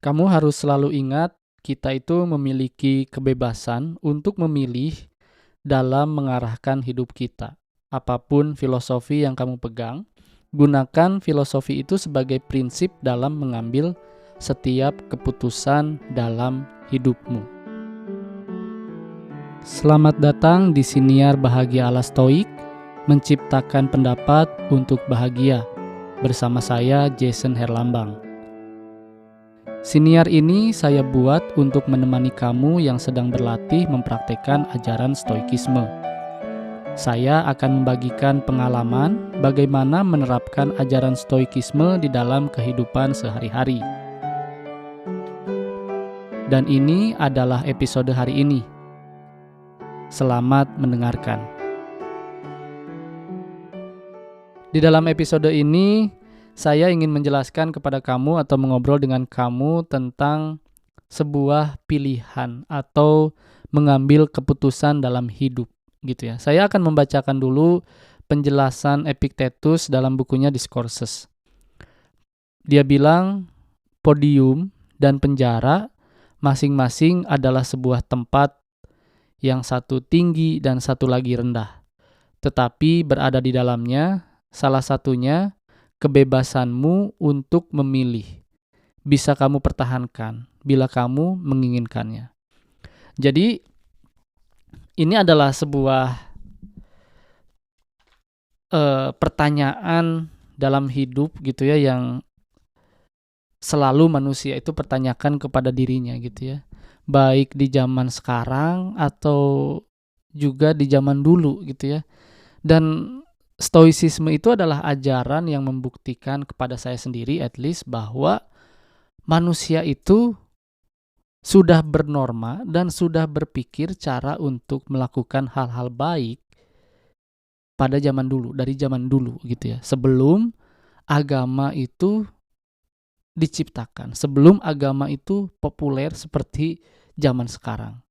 Kamu harus selalu ingat, kita itu memiliki kebebasan untuk memilih dalam mengarahkan hidup kita. Apapun filosofi yang kamu pegang, gunakan filosofi itu sebagai prinsip dalam mengambil setiap keputusan dalam hidupmu. Selamat datang di Siniar Bahagia ala Stoik, menciptakan pendapat untuk bahagia. Bersama saya, Jason Herlambang. Siniar ini saya buat untuk menemani kamu yang sedang berlatih mempraktekkan ajaran Stoikisme. Saya akan membagikan pengalaman bagaimana menerapkan ajaran Stoikisme di dalam kehidupan sehari-hari. Dan ini adalah episode hari ini. Selamat mendengarkan. Di dalam episode ini, saya ingin menjelaskan kepada kamu atau mengobrol dengan kamu tentang sebuah pilihan atau mengambil keputusan dalam hidup, gitu ya. Saya akan membacakan dulu penjelasan Epictetus dalam bukunya Discourses. Dia bilang, podium dan penjara masing-masing adalah sebuah tempat yang satu tinggi dan satu lagi rendah. Tetapi berada di dalamnya, salah satunya kebebasanmu untuk memilih bisa kamu pertahankan bila kamu menginginkannya. Jadi ini adalah sebuah pertanyaan dalam hidup gitu ya, yang selalu manusia itu pertanyakan kepada dirinya gitu ya. Baik di zaman sekarang atau juga di zaman dulu gitu ya. Dan Stoicisme itu adalah ajaran yang membuktikan kepada saya sendiri at least bahwa manusia itu sudah bernorma dan sudah berpikir cara untuk melakukan hal-hal baik pada zaman dulu, dari zaman dulu gitu ya. Sebelum agama itu diciptakan, sebelum agama itu populer seperti zaman sekarang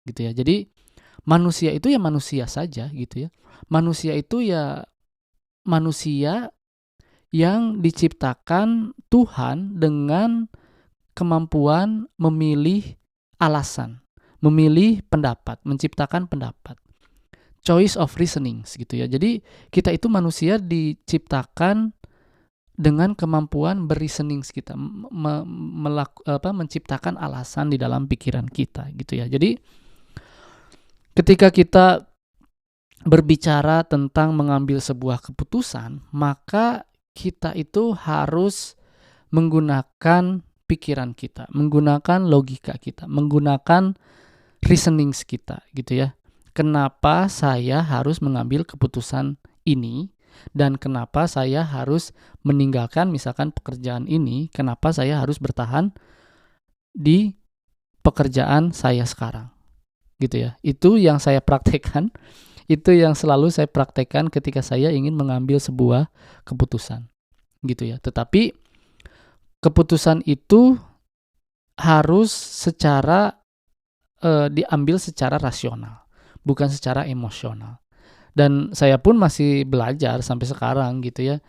gitu ya. Jadi manusia itu ya manusia saja gitu ya. Manusia itu ya manusia yang diciptakan Tuhan dengan kemampuan memilih alasan, memilih pendapat, menciptakan pendapat. Choice of reasonings gitu ya. Jadi kita itu manusia diciptakan dengan kemampuan bereasonings kita, menciptakan alasan di dalam pikiran kita gitu ya. Jadi ketika kita berbicara tentang mengambil sebuah keputusan, maka kita itu harus menggunakan pikiran kita, menggunakan logika kita, menggunakan reasonings kita gitu ya. Kenapa saya harus mengambil keputusan ini dan kenapa saya harus meninggalkan misalkan pekerjaan ini, kenapa saya harus bertahan di pekerjaan saya sekarang gitu ya. Itu yang saya praktekkan. Itu yang selalu saya praktekkan ketika saya ingin mengambil sebuah keputusan gitu ya. Tetapi keputusan itu harus diambil secara rasional, bukan secara emosional. Dan saya pun masih belajar sampai sekarang gitu ya.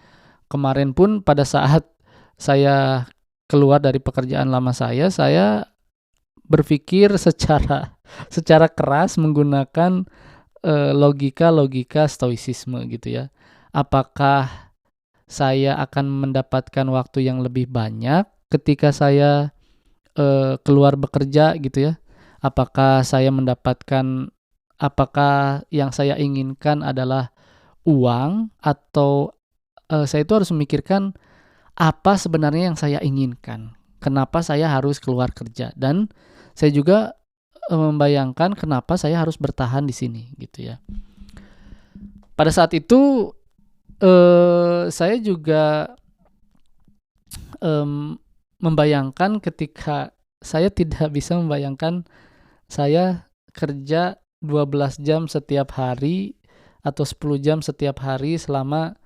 Kemarin pun pada saat saya keluar dari pekerjaan lama saya berpikir secara keras menggunakan logika Stoicisme gitu ya. Apakah saya akan mendapatkan waktu yang lebih banyak ketika saya keluar bekerja gitu ya? Apakah yang saya inginkan adalah uang, atau saya itu harus memikirkan apa sebenarnya yang saya inginkan? Kenapa saya harus keluar kerja? Dan saya juga membayangkan kenapa saya harus bertahan di sini gitu ya. Pada saat itu saya juga membayangkan ketika saya tidak bisa membayangkan saya kerja 12 jam setiap hari atau 10 jam setiap hari selama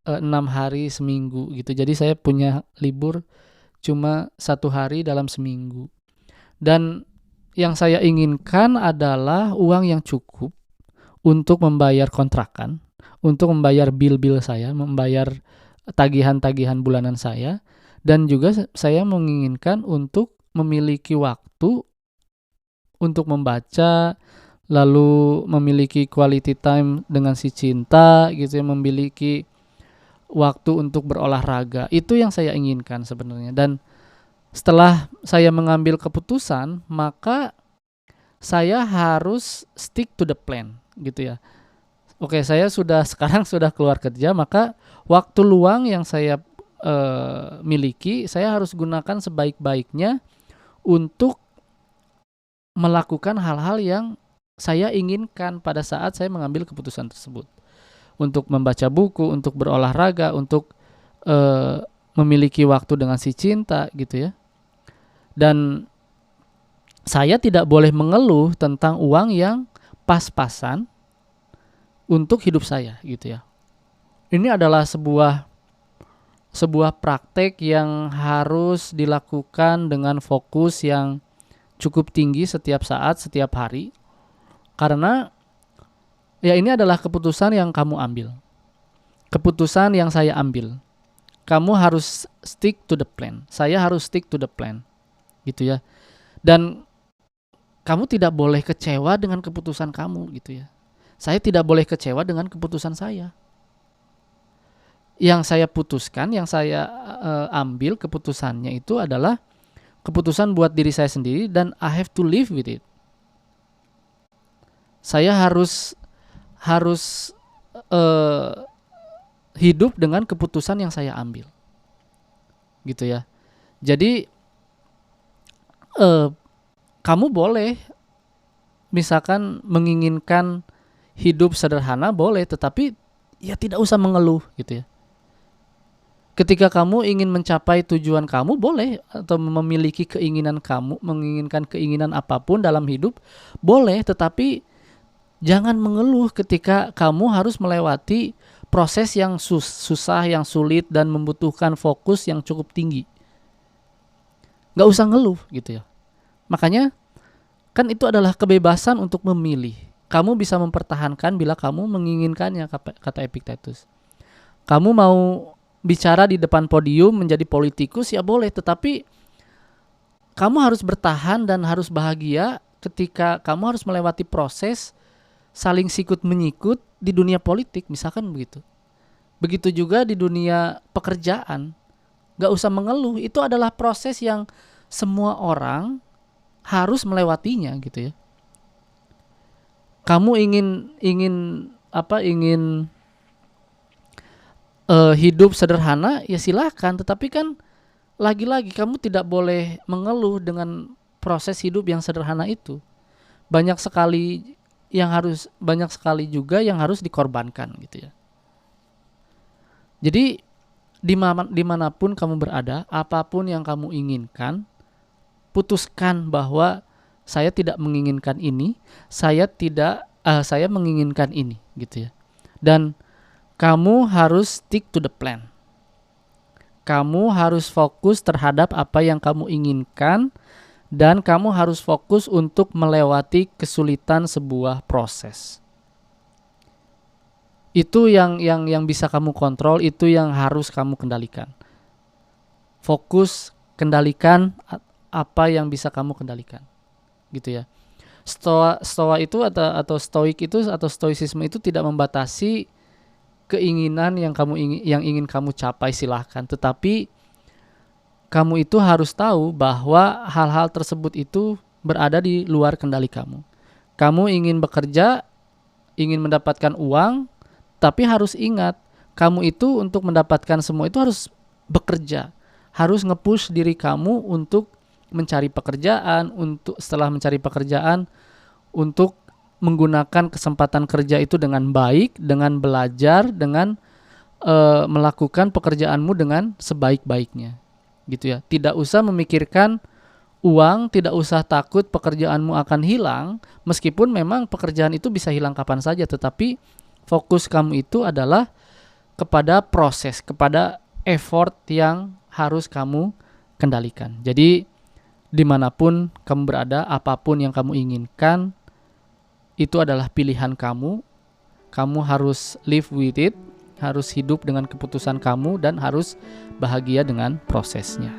6 hari seminggu gitu. Jadi saya punya libur cuma 1 hari dalam seminggu. Dan yang saya inginkan adalah uang yang cukup untuk membayar kontrakan, untuk membayar bil-bil saya, membayar tagihan-tagihan bulanan saya, Dan juga saya menginginkan untuk memiliki waktu untuk membaca, lalu memiliki quality time dengan si cinta gitu ya, memiliki waktu untuk berolahraga. Itu yang saya inginkan sebenarnya. Dan setelah saya mengambil keputusan, maka saya harus stick to the plan gitu ya. Oke, saya sekarang sudah keluar kerja, maka waktu luang yang saya miliki, saya harus gunakan sebaik-baiknya untuk melakukan hal-hal yang saya inginkan pada saat saya mengambil keputusan tersebut. Untuk membaca buku, untuk berolahraga, untuk memiliki waktu dengan si cinta gitu ya. Dan saya tidak boleh mengeluh tentang uang yang pas-pasan untuk hidup saya gitu ya. Ini adalah sebuah praktek yang harus dilakukan dengan fokus yang cukup tinggi setiap saat, setiap hari. Karena ya ini adalah keputusan yang kamu ambil. Keputusan yang saya ambil. Kamu harus stick to the plan. Saya harus stick to the plan. Gitu ya. Dan kamu tidak boleh kecewa dengan keputusan kamu gitu ya. Saya tidak boleh kecewa dengan keputusan saya. Yang saya putuskan, yang saya ambil keputusannya itu adalah keputusan buat diri saya sendiri dan I have to live with it. Saya harus hidup dengan keputusan yang saya ambil. Gitu ya. Jadi kamu boleh misalkan menginginkan hidup sederhana boleh, tetapi ya tidak usah mengeluh gitu ya. Ketika kamu ingin mencapai tujuan kamu boleh, atau memiliki keinginan kamu, menginginkan keinginan apapun dalam hidup boleh, tetapi jangan mengeluh ketika kamu harus melewati proses yang susah, yang sulit dan membutuhkan fokus yang cukup tinggi. Gak usah ngeluh gitu ya. Makanya kan itu adalah kebebasan untuk memilih. Kamu bisa mempertahankan bila kamu menginginkannya, kata Epictetus. Kamu mau bicara di depan podium menjadi politikus ya boleh, tetapi kamu harus bertahan dan harus bahagia ketika kamu harus melewati proses saling sikut menyikut di dunia politik, misalkan begitu. Begitu juga di dunia pekerjaan. Gak usah mengeluh, itu adalah proses yang semua orang harus melewatinya gitu ya. Kamu ingin hidup sederhana ya silakan, tetapi kan lagi-lagi kamu tidak boleh mengeluh dengan proses hidup yang sederhana itu. Banyak sekali juga yang harus dikorbankan gitu ya. Jadi dimanapun kamu berada, apapun yang kamu inginkan, putuskan bahwa saya tidak menginginkan ini, saya menginginkan ini gitu ya. Dan kamu harus stick to the plan. Kamu harus fokus terhadap apa yang kamu inginkan dan kamu harus fokus untuk melewati kesulitan sebuah proses. Itu yang bisa kamu kontrol, itu yang harus kamu kendalikan. Fokus, kendalikan apa yang bisa kamu kendalikan. Gitu ya. Stoa itu atau stoik itu atau stoicisme itu tidak membatasi keinginan yang ingin kamu capai, silahkan, tetapi kamu itu harus tahu bahwa hal-hal tersebut itu berada di luar kendali kamu. Kamu ingin bekerja, ingin mendapatkan uang, tapi harus ingat kamu itu untuk mendapatkan semua itu harus bekerja, harus nge-push diri kamu untuk mencari pekerjaan, untuk setelah mencari pekerjaan untuk menggunakan kesempatan kerja itu dengan baik, dengan belajar, dengan melakukan pekerjaanmu dengan sebaik-baiknya, gitu ya. Tidak usah memikirkan uang, tidak usah takut pekerjaanmu akan hilang, meskipun memang pekerjaan itu bisa hilang kapan saja, tetapi fokus kamu itu adalah kepada proses, kepada effort yang harus kamu kendalikan. Jadi dimanapun kamu berada, apapun yang kamu inginkan, itu adalah pilihan kamu. Kamu harus live with it. harus hidup dengan keputusan kamu, dan harus bahagia dengan prosesnya.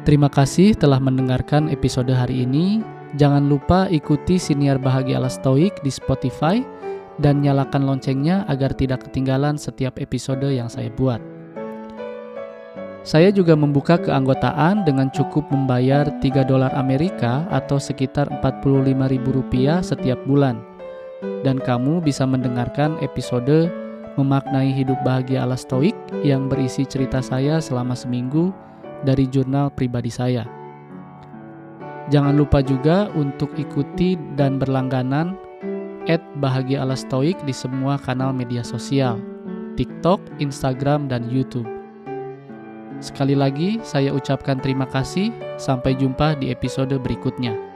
Terima kasih telah mendengarkan episode hari ini. Jangan lupa ikuti Siniar Bahagia ala Stoik di Spotify dan nyalakan loncengnya agar tidak ketinggalan setiap episode yang saya buat. Saya juga membuka keanggotaan dengan cukup membayar $3 Amerika atau sekitar Rp45.000 setiap bulan. Dan kamu bisa mendengarkan episode Memaknai Hidup Bahagia ala Stoik yang berisi cerita saya selama seminggu dari jurnal pribadi saya. Jangan lupa juga untuk ikuti dan berlangganan @bahagia_ala_stoik di semua kanal media sosial, TikTok, Instagram, dan YouTube. Sekali lagi, saya ucapkan terima kasih. Sampai jumpa di episode berikutnya.